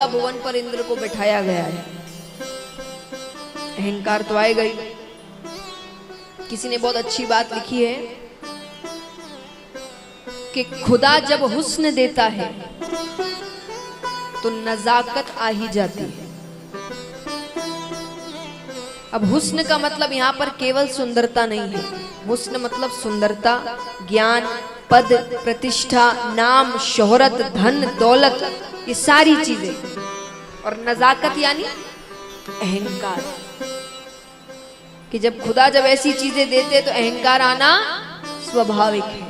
भुवन पर इंद्र को बिठाया गया है। अहंकार तो आएगा ही। किसी ने बहुत अच्छी बात लिखी है कि खुदा जब हुस्न देता है तो नजाकत आ ही जाती है। अब हुस्न का मतलब यहाँ पर केवल सुंदरता नहीं है। हुस्न मतलब सुंदरता, ज्ञान, पद, प्रतिष्ठा, नाम, शोहरत, धन, दौलत, ये सारी चीजें। और नजाकत यानी अहंकार, कि जब खुदा जब ऐसी चीजें देते तो अहंकार आना स्वाभाविक है।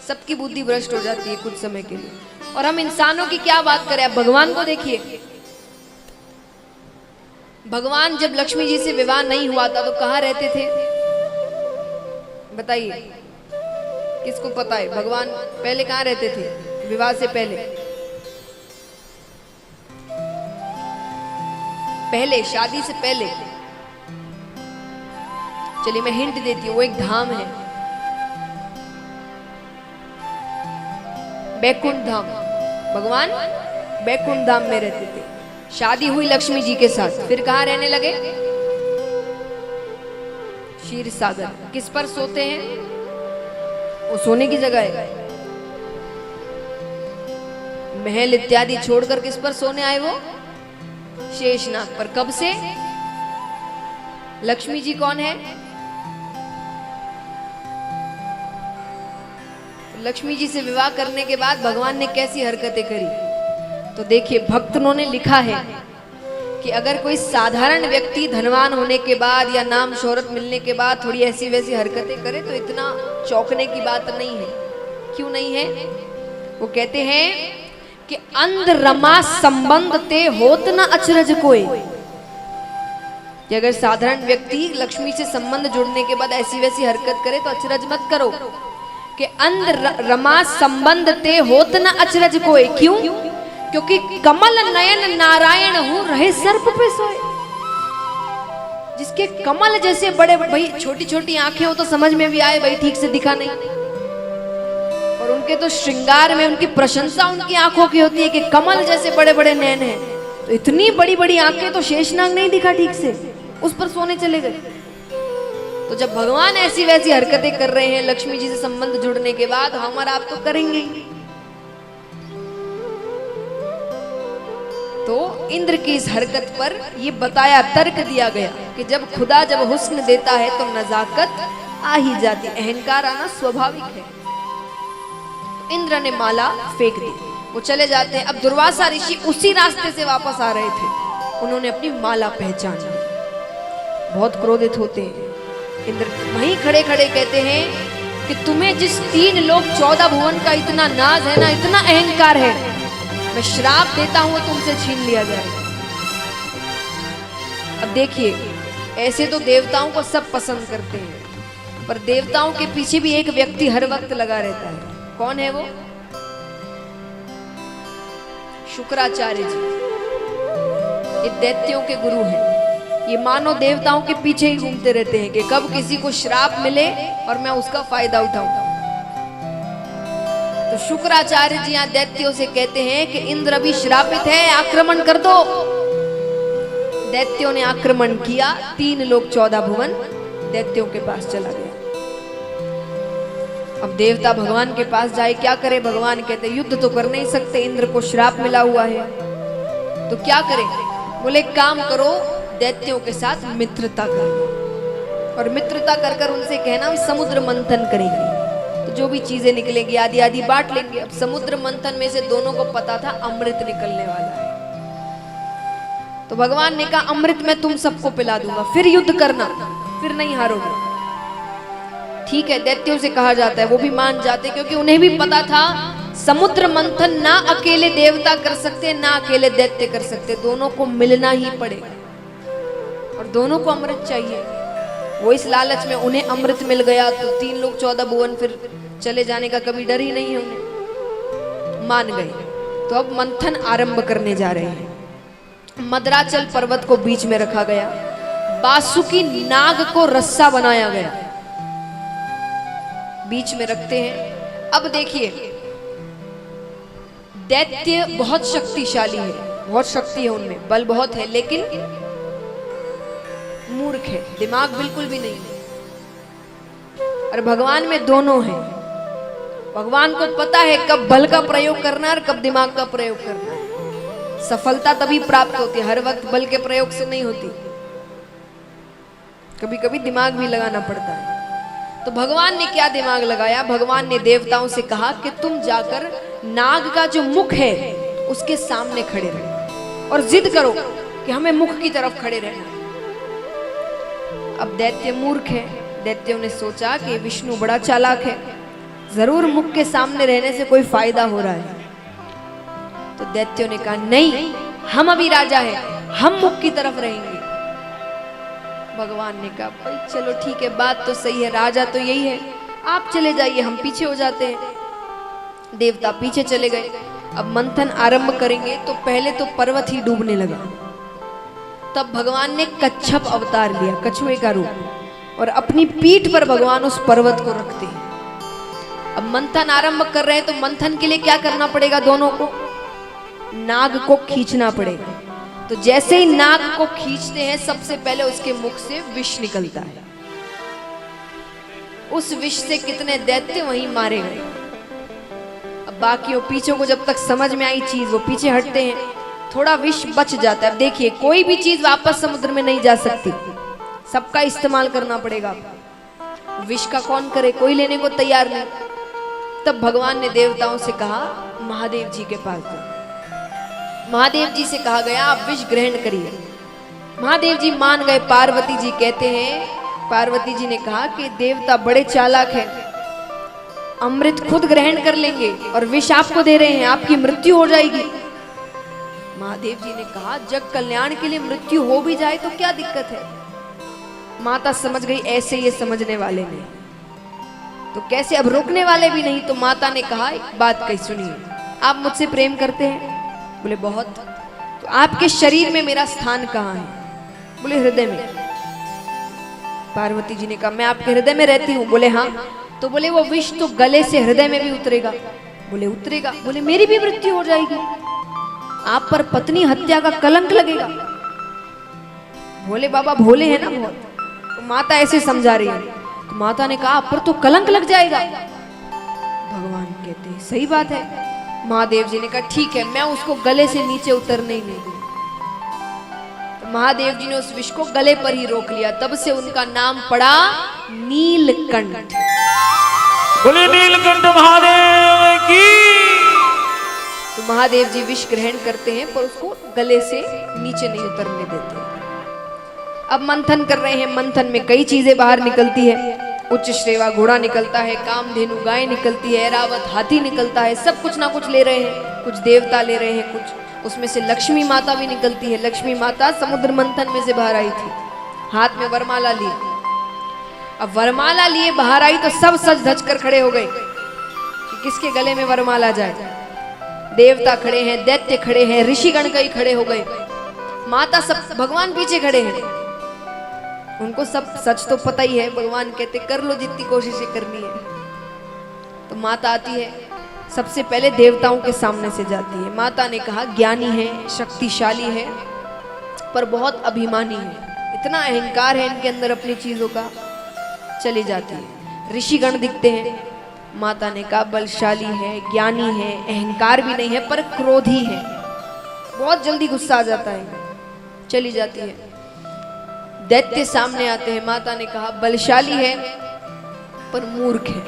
सबकी बुद्धि भ्रष्ट हो जाती है कुछ समय के लिए। और हम इंसानों की क्या बात करें, अब भगवान को देखिए। भगवान जब लक्ष्मी जी से विवाह नहीं हुआ था तो कहाँ रहते थे बताइए, किसको पता है? भगवान पहले कहाँ रहते थे विवाह से पहले? पहले शादी से पहले, चलिए मैं हिंट देती हूँ, वो एक धाम है, बैकुंठ धाम। भगवान बैकुंठ धाम में रहते थे। शादी हुई लक्ष्मी जी के साथ, फिर कहाँ रहने लगे? क्षीर सागर। किस पर सोते हैं? वो सोने की जगह है। महल इत्यादि छोड़कर किस पर सोने आए वो? शेषनाग पर। कब से? लक्ष्मी जी कौन है? लक्ष्मी जी से विवाह करने के बाद भगवान ने कैसी हरकतें करी तो देखिए, भक्तों ने लिखा है कि अगर कोई साधारण व्यक्ति धनवान होने के बाद या नाम शोहरत मिलने के बाद थोड़ी ऐसी वैसी हरकतें करे तो इतना चौंकने की बात नहीं है। क्यों नहीं है? वो कहते हैं कि अंध रमा संबंध ते होत न अचरज कोई। कि अगर साधारण व्यक्ति लक्ष्मी से संबंध जुड़ने के बाद ऐसी वैसी हरकत करे तो अचरज मत करो। कि अंध रमा संबंध ते होत न अचरज कोई। क्यों? क्योंकि कमल नयन नारायण हूं रहे सर्प पे सोए। जिसके कमल जैसे बड़े, भाई छोटी छोटी आंखें हो तो समझ में भी आए भाई ठीक से दिखा नहीं, और उनके तो श्रृंगार में उनकी प्रशंसा उनकी आंखों की होती है कि कमल जैसे बड़े बड़े नैन हैं, तो इतनी बड़ी बड़ी आंखें तो शेषनाग नहीं दिखा ठीक से, उस पर सोने चले गए। तो जब भगवान ऐसी वैसी हरकतें कर रहे हैं लक्ष्मी जी से संबंध जुड़ने के बाद, हम और आप तो करेंगे। तो इंद्र की इस हरकत पर ये बताया, तर्क दिया गया कि जब खुदा जब हुस्न देता है तो नजाकत आ ही जाती, अहंकार आना स्वाभाविक है। तो इंद्र ने माला फेंक दी, वो चले जाते हैं। अब दुर्वासा ऋषि उसी रास्ते से वापस आ रहे थे, उन्होंने अपनी माला पहचान ली। बहुत क्रोधित होते हैं इंद्र, वहीं खड़े खड़े कहते हैं कि तुम्हें जिस 3 लोक 14 भुवन का इतना नाज है ना, इतना अहंकार है, मैं श्राप देता हूं तुमसे छीन लिया जाएगा। अब देखिए, ऐसे तो देवताओं को सब पसंद करते हैं, पर देवताओं के पीछे भी एक व्यक्ति हर वक्त लगा रहता है। कौन है वो? शुक्राचार्य जी। ये दैत्यों के गुरु हैं। ये मानव देवताओं के पीछे ही घूमते रहते हैं कि कब किसी को श्राप मिले और मैं उसका फायदा उठाऊं। तो शुक्राचार्य जी यहाँ दैत्यों से कहते हैं कि इंद्र अभी श्रापित है, आक्रमण कर दो। दैत्यों ने आक्रमण किया, 3 लोक 14 भुवन दैत्यों के पास चला गया। अब देवता भगवान के पास जाए, क्या करे? भगवान कहते युद्ध तो कर नहीं सकते, इंद्र को श्राप मिला हुआ है, तो क्या करें? बोले काम करो, दैत्यों के साथ मित्रता कर, और मित्रता कर कर उनसे कहना हम समुद्र मंथन करेंगे, तो जो भी चीजें निकलेंगी आदि आदि बांट लेंगे। अब समुद्र मंथन में से दोनों को पता था अमृत निकलने वाला है, तो भगवान ने कहा अमृत मैं तुम सबको पिला दूंगा, फिर युद्ध करना, फिर नहीं हारोगे। ठीक है, दैत्यों से कहा जाता है, वो भी मान जाते, क्योंकि उन्हें भी पता था समुद्र मंथन ना अकेले देवता कर सकते ना अकेले दैत्य कर सकते, दोनों को मिलना ही पड़ेगा, और दोनों को अमृत चाहिए। वो इस लालच में, उन्हें अमृत मिल गया तो 3 लोक 14 भुवन फिर चले जाने का कभी डर ही नहीं है उन्हें, मान गए। तो अब मंथन आरंभ करने जा रहे हैं। मद्राचल पर्वत को बीच में रखा गया, बासुकी नाग को रस्सा बनाया गया, बीच में रखते हैं। अब देखिए, दैत्य बहुत शक्तिशाली है, बहुत शक्ति है उनमें, बल बहुत है, लेकिन मूर्ख है, दिमाग बिल्कुल भी नहीं है। और भगवान में दोनों है। भगवान को पता है कब बल का प्रयोग करना है और कब दिमाग का प्रयोग करना है। सफलता तभी प्राप्त होती है, हर वक्त बल के प्रयोग से नहीं होती, कभी कभी दिमाग भी लगाना पड़ता है। तो भगवान ने क्या दिमाग लगाया? भगवान ने देवताओं से कहा कि तुम जाकर नाग का जो मुख है उसके सामने खड़े रहो और जिद करो कि हमें मुख की तरफ खड़े रहना। अब दैत्य मूर्ख है, दैत्यों ने सोचा कि विष्णु बड़ा चालाक है, जरूर मुख के सामने रहने से कोई फायदा हो रहा है। तो दैत्यों ने कहा नहीं, हम अभी राजा हैं, हम मुख की तरफ रहेंगे। भगवान ने कहा भाई चलो ठीक है, बात तो सही है, राजा तो यही है, आप चले जाइए, हम पीछे हो जाते हैं। देवता पीछे चले गए। अब मंथन आरंभ करेंगे तो पहले तो पर्वत ही डूबने लगा। तब भगवान ने कच्छप अवतार लिया, कछुए का रूप, और अपनी पीठ पर भगवान उस पर्वत को रखते हैं। अब मंथन आरंभ कर रहे हैं तो मंथन के लिए क्या करना पड़ेगा? दोनों को नाग को खींचना पड़ेगा। तो जैसे ही नाग को खींचते हैं सबसे पहले उसके मुख से विष निकलता है। उस विष से कितने दैत्य वहीं मारे गए। अब बाकियों पीछे को जब तक समझ में आई चीज वो पीछे हटते हैं, थोड़ा विष बच जाता है। अब देखिए कोई भी चीज वापस समुद्र में नहीं जा सकती, सबका इस्तेमाल करना पड़ेगा। विष का कौन करे, कोई लेने को तैयार नहीं। तब भगवान ने देवताओं से कहा महादेव जी के पास जाओ। महादेव जी से कहा गया आप विष ग्रहण करिए। महादेव जी मान गए। पार्वती जी कहते हैं, पार्वती जी ने कहा कि देवता बड़े चालाक हैं, अमृत खुद ग्रहण कर लेंगे और विष आपको दे रहे हैं, आपकी मृत्यु हो जाएगी। महादेव जी ने कहा जग कल्याण के लिए मृत्यु हो भी जाए तो क्या दिक्कत है। माता समझ गई ऐसे ये समझने वाले नहीं, तो कैसे, अब रोकने वाले भी नहीं। तो माता ने कहा एक बात कही सुनिए, आप मुझसे प्रेम करते हैं? बोले बहुत। तो आपके शरीर में मेरा स्थान कहाँ है? बोले हृदय में। पार्वती जी ने कहा मैं आपके हृदय में रहती हूँ? बोले हाँ। तो बोले वो विष तो गले से हृदय में भी उतरेगा? बोले उतरेगा। बोले मेरी भी मृत्यु हो जाएगी, आप पर पत्नी हत्या का कलंक लगेगा। भोले बाबा भोले हैं ना बहुत। तो माता ऐसे समझा रही है। तो माता ने कहा आप पर तो कलंक लग जाएगा। भगवान कहते हैं सही बात है। महादेव जी ने कहा ठीक है, मैं उसको गले से नीचे उतरने ही नहीं दूंगी। तो महादेव जी ने उस विष को गले पर ही रोक लिया। तब से उनका नाम पड़ा नीलकंठ। बोले नीलकंठ महादेव की। तो महादेव जी विष ग्रहण करते हैं पर उसको गले से नीचे नहीं उतरने देते। अब मंथन कर रहे हैं। मंथन में कई चीजें बाहर निकलती है। उच्च श्रेवा घोड़ा निकलता है, कामधेनु गाय निकलती है, ऐरावत हाथी निकलता है। सब कुछ ना कुछ ले रहे हैं, कुछ देवता ले रहे हैं, कुछ उसमें से लक्ष्मी माता भी निकलती है। लक्ष्मी माता समुद्र मंथन में से बाहर आई थी, हाथ में वरमाला ली। अब वरमाला लिए बाहर आई तो सब सज धज कर खड़े हो गए कि किसके गले में वरमाला जाए। देवता खड़े हैं, दैत्य खड़े हैं, ऋषिगण कई खड़े हो गए, माता सब, भगवान पीछे खड़े हैं। उनको सब सच तो पता ही है। भगवान कहते कर लो जितनी कोशिशें करनी है। तो माता आती है, सबसे पहले देवताओं के सामने से जाती है। माता ने कहा ज्ञानी है, शक्तिशाली है, पर बहुत अभिमानी है, इतना अहंकार है इनके अंदर अपनी चीजों का। चली जाती है। ऋषिगण दिखते हैं। माता ने कहा बलशाली है, ज्ञानी है, अहंकार भी नहीं है, पर क्रोधी है, बहुत जल्दी गुस्सा आ जाता है। चली जाती है। दैत्य सामने आते हैं। माता ने कहा बलशाली है पर मूर्ख है,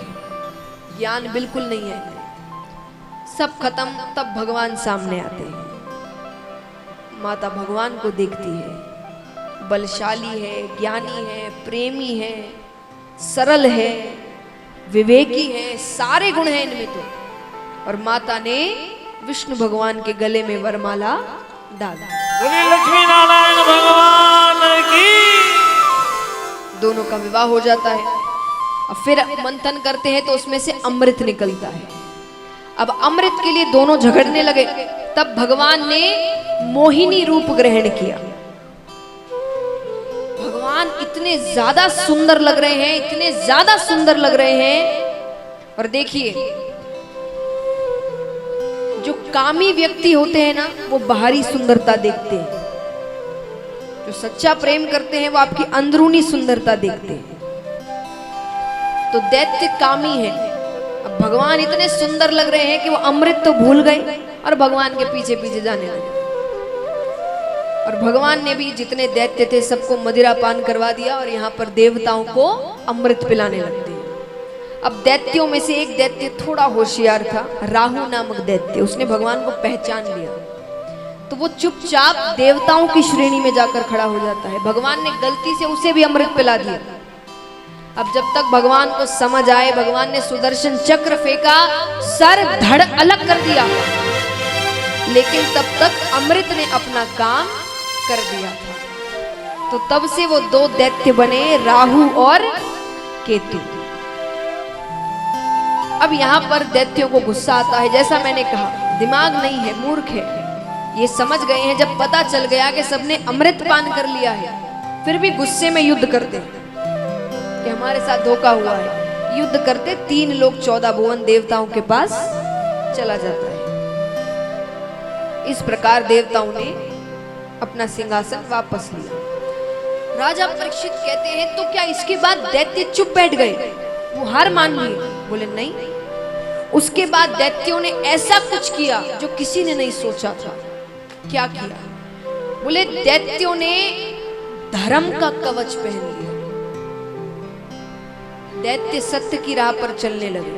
ज्ञान बिल्कुल नहीं है। सब खत्म। तब भगवान सामने आते हैं। माता भगवान को देखती है, बलशाली है, ज्ञानी है, प्रेमी है, सरल है, विवेकी है, सारे गुण हैं इनमें तो। और माता ने विष्णु भगवान के गले में वरमाला डाला। लक्ष्मी नारायण भगवान की। दोनों का विवाह हो जाता है। अब फिर मंथन करते हैं तो उसमें से अमृत निकलता है। अब अमृत के लिए दोनों झगड़ने लगे। तब भगवान ने मोहिनी रूप ग्रहण किया। भगवान इतने ज्यादा सुंदर लग रहे हैं, इतने ज्यादा सुंदर लग रहे हैं। और देखिए जो कामी व्यक्ति होते हैं ना, वो बाहरी सुंदरता देखते हैं। जो सच्चा प्रेम करते हैं वो आपकी अंदरूनी सुंदरता देखते हैं। तो दैत्य कामी है। अब भगवान इतने सुंदर लग रहे हैं कि वो अमृत तो भूल गए और भगवान के पीछे पीछे जाने लगे। और भगवान ने भी जितने दैत्य थे सबको मदिरा पान करवा दिया और यहाँ पर देवताओं को अमृत पिलाने लगते हैं। अब दैत्यों में से एक दैत्य थोड़ा होशियार था, राहु नामक दैत्य। उसने भगवान को पहचान लिया तो वो चुपचाप देवताओं की श्रेणी में जाकर खड़ा हो जाता है। भगवान ने गलती से उसे भी अमृत पिला दिया। अब जब तक भगवान को समझ आए, भगवान ने सुदर्शन चक्र फेंका, सर धड़ अलग कर दिया, लेकिन तब तक अमृत ने अपना काम कर दिया था। तो तब से वो दो दैत्य बने, राहु और केतु। अब यहाँ पर दैत्यों को गुस्सा आता है। जैसा मैंने कहा, दिमाग नहीं है, मूर्ख है। ये समझ गए हैं, जब पता चल गया कि सबने अमृत पान कर लिया है, फिर भी गुस्से में युद्ध करते हैं कि हमारे साथ धोखा हुआ है। युद्ध करते 3 लोग 14 भुवन देवताओं के पास चला जाता है। इस प्रकार देवताओं ने अपना सिंहासन वापस लिया। राजा परीक्षित कहते हैं, तो क्या इसके बाद दैत्य चुप बैठ गए? वो हार मान लिए? बोले नहीं। उसके बाद दैत्यों ने ऐसा कुछ किया जो किसी ने नहीं सोचा था। क्या किया? बोले दैत्यों ने धर्म का कवच पहन लिया। दैत्य सत्य की राह पर चलने लगे,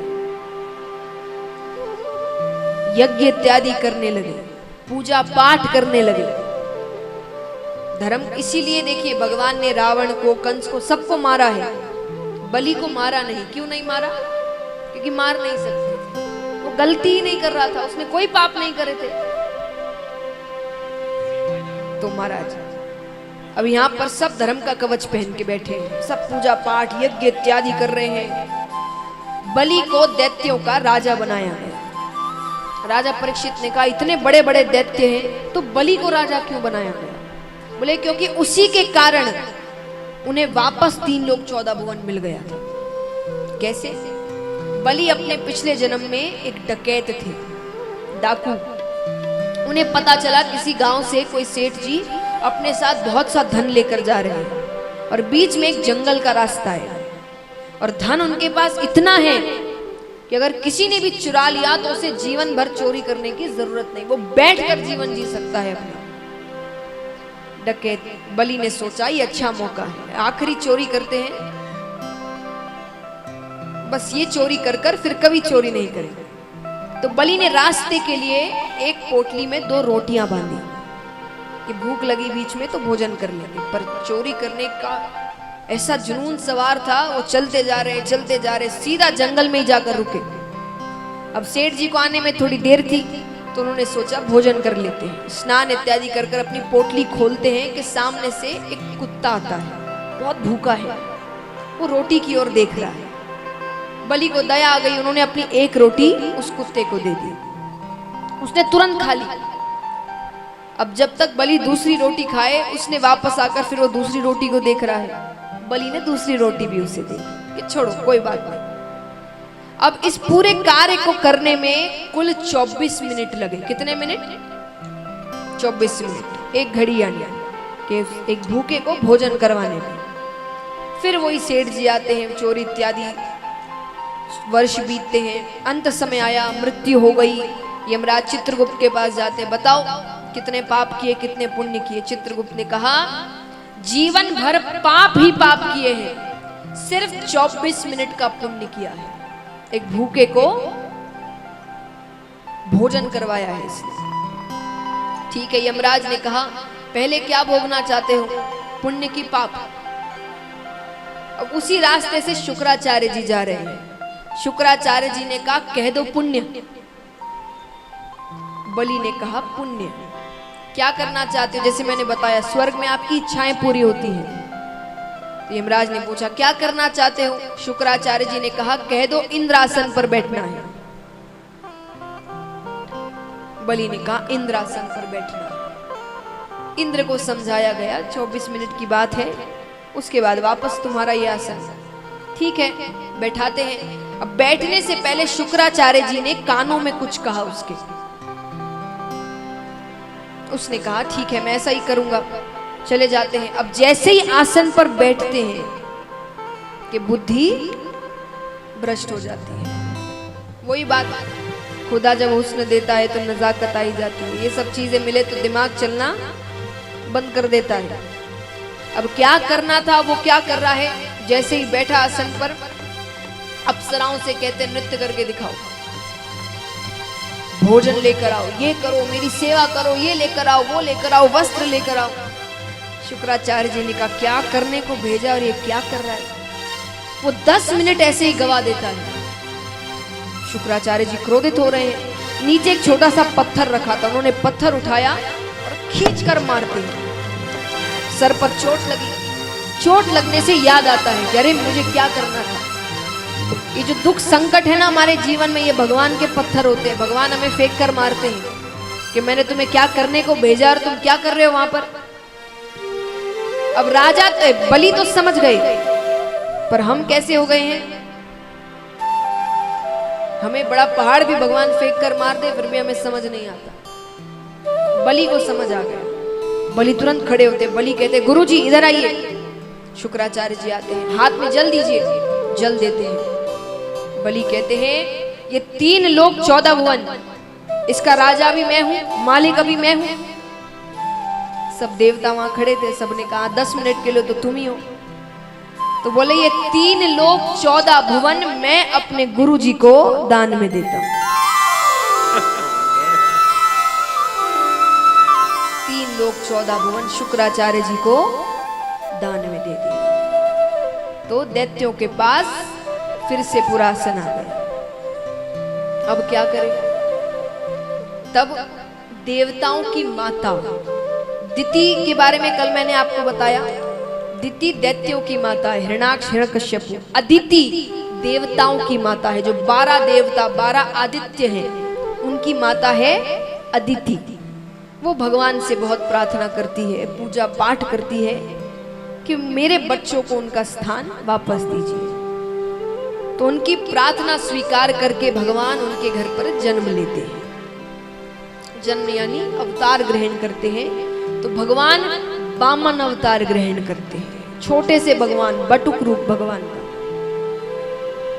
यज्ञ इत्यादि करने लगे, पूजा पाठ करने लगे। धर्म इसीलिए देखिए, भगवान ने रावण को, कंस को, सबको मारा है, बलि को मारा नहीं। क्यों नहीं मारा? क्योंकि मार नहीं सकते, वो गलती ही नहीं कर रहा था, उसने कोई पाप नहीं करे थे। तो महाराज अब यहाँ पर सब धर्म का कवच पहन के बैठे हैं, सब पूजा पाठ यज्ञ इत्यादि कर रहे हैं। बलि को दैत्यों का राजा बनाया गया। राजा परीक्षित ने कहा, इतने बड़े बड़े दैत्य हैं तो बलि को राजा क्यों बनाया गया? बोले क्योंकि उसी के कारण उन्हें वापस 3 लोग 14 भुवन मिल गया था। कैसे? बलि अपने पिछले जन्म में एक डकैत थे, डाकू। उन्हें पता चला किसी गांव से कोई सेठ जी अपने साथ बहुत सा धन लेकर जा रहे हैं और बीच में एक जंगल का रास्ता है और धन उनके पास इतना है कि अगर किसी ने भी चुरा लिया तो उसे जीवन भर चोरी करने की जरूरत नहीं, वो बैठकर जीवन जी सकता है अपना। डकैत बलि ने सोचा ये अच्छा मौका है, आखिरी चोरी करते हैं, बस ये चोरी कर कर फिर कभी चोरी नहीं करेंगे। तो बलि ने रास्ते के लिए एक पोटली में 2 रोटियां बांधी कि भूख लगी बीच में तो भोजन कर लेंगे। पर चोरी करने का ऐसा जुनून सवार था, वो चलते जा रहे, सीधा जंगल में ही जाकर रुके। अब सेठ जी को आने में थोड़ी देर थी तो उन्होंने सोचा भोजन कर लेते हैं। स्नान इत्यादि कर कर अपनी पोटली खोलते हैं कि सामने से एक कुत्ता आता है, बहुत भूखा है, वो रोटी की ओर देख रहा है। बलि को दया आ गई, उन्होंने अपनी एक रोटी उस कुत्ते को दे दी, उसने तुरंत खा ली। अब जब तक बलि दूसरी रोटी खाए, उसने वापस आकर फिर वो दूसरी रोटी को देख रहा है। बलि ने दूसरी रोटी भी उसे दे दी कि छोड़ो कोई बात नहीं। अब इस पूरे कार्य को करने में कुल 24 मिनट लगे। कितने मिनट? 24 मिनट, एक घड़ी यानी कि एक भूखे को भोजन करवाने में। फिर वही सेठ जी आते हैं, चोरी इत्यादि, वर्ष बीतते हैं, अंत समय आया, मृत्यु हो गई। यमराज चित्रगुप्त के पास जाते हैं, बताओ कितने पाप किए, कितने पुण्य किए? चित्रगुप्त ने कहा जीवन भर पाप ही पाप किए हैं, सिर्फ 24 मिनट का पुण्य किया है। एक भूखे को भोजन करवाया है इसने। ठीक है, यमराज ने कहा पहले क्या भोगना चाहते हो, पुण्य की पाप? अब उसी रास्ते से शुक्राचार्य जी जा रहे हैं। शुक्राचार्य जी ने कहा कह दो पुण्य। बलि ने कहा पुण्य। क्या करना चाहते हो? जैसे मैंने बताया, स्वर्ग में आपकी इच्छाएं पूरी होती हैं। तो यमराज ने पूछा क्या करना चाहते हो? शुक्राचार्य जी ने कहा कह दो इंद्रासन पर बैठना है। बलि ने कहा इंद्रासन पर बैठना है। इंद्र को समझाया गया 24 मिनट की बात है, उसके बाद वापस तुम्हारा ये आसन। ठीक है, बैठाते हैं। अब बैठने से पहले शुक्राचार्य जी ने कानों में कुछ कहा उसके। उसने कहा ठीक है, मैं ऐसा ही करूंगा। चले जाते हैं। अब जैसे ही आसन पर बैठते हैं कि बुद्धि भ्रष्ट हो जाती है। वही बात, खुदा जब हुस्न देता है तो नजाकत आई जाती है। ये सब चीजें मिले तो दिमाग चलना बंद कर देता है। अब क्या करना था वो क्या कर रहा है। जैसे ही बैठा आसन पर, अप्सराओं से कहते नृत्य करके दिखाओ, भोजन लेकर आओ, ये करो, मेरी सेवा करो, ये लेकर आओ, वो लेकर आओ, वस्त्र लेकर आओ। शुक्राचार्य जी ने कहा क्या करने को भेजा और ये क्या कर रहा है। वो 10 मिनट ऐसे ही गवा देता है। शुक्राचार्य जी क्रोधित हो रहे हैं। नीचे एक छोटा सा पत्थर रखा था, उन्होंने पत्थर उठाया और खींचकर मारते हैं। सर पर चोट लगी। चोट लगने से याद आता है कि अरे मुझे क्या करना था। ये जो दुख संकट है ना हमारे जीवन में, ये भगवान के पत्थर होते हैं। भगवान हमें फेंक कर मारते हैं कि मैंने तुम्हें क्या करने को भेजा और तुम क्या कर रहे हो वहां पर। अब राजा बलि तो समझ गए, पर हम कैसे हो गए हैं। हमें बड़ा पहाड़ भी भगवान फेंक कर मार दे फिर भी हमें समझ नहीं आता। बलि को समझ आ गया। बलि तुरंत खड़े होते। बलि कहते गुरुजी इधर आइए। शुक्राचार्य जी आते हैं, हाथ में जल दीजिए। जल देते हैं। बलि कहते हैं ये 3 लोक 14 भुवन, इसका राजा भी मैं हूं, मालिक अभी मैं हूं। सब देवता वहां खड़े थे। सबने कहा 10 मिनट के लिए तो तुम ही हो। तो बोले ये 3 लोक 14 भुवन मैं अपने गुरु जी को दान में देता हूं। 3 लोक 14 भुवन शुक्राचार्य जी को दान में दे दिया। तो दैत्यों के पास फिर से पुरासन आ गया। अब क्या करें। तब देवताओं की माता दिति के बारे में कल मैंने आपको बताया। दिति दैत्यों की माता है, हिरणाक्ष हिरण्यकश्यप। अदिति देवताओं की माता है, जो 12 देवता 12 आदित्य हैं उनकी माता है अदिति। वो भगवान से बहुत प्रार्थना करती है, पूजा पाठ करती है कि मेरे बच्चों को उनका स्थान वापस दीजिए। तो उनकी प्रार्थना स्वीकार करके भगवान उनके घर पर जन्म लेते हैं। जन्म यानी अवतार ग्रहण करते हैं। तो भगवान वामन अवतार ग्रहण करते हैं। छोटे से भगवान, बटुक रूप भगवान का।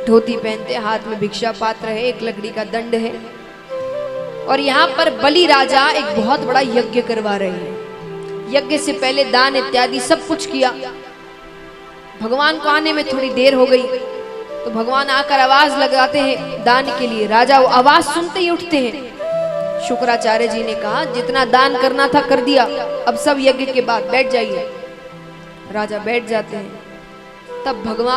धोती पहनते, हाथ में भिक्षा पात्र है, एक लकड़ी का दंड है। और यहाँ पर बलि राजा एक बहुत बड़ा यज्ञ करवा रहे हैं। यज्ञ से पहले दान इत्यादि सब कुछ किया। भगवान को आने में थोड़ी देर हो गई तो भगवान आकर आवाज लगाते हैं दान के लिए। राजा वो आवाज सुनते ही उठते हैं। शुक्राचार्य जी ने कहा जितना दान करना था कर दिया, अब सब यज्ञ के बाद बैठ जाइए। राजा बैठ जाते हैं। तब भगवान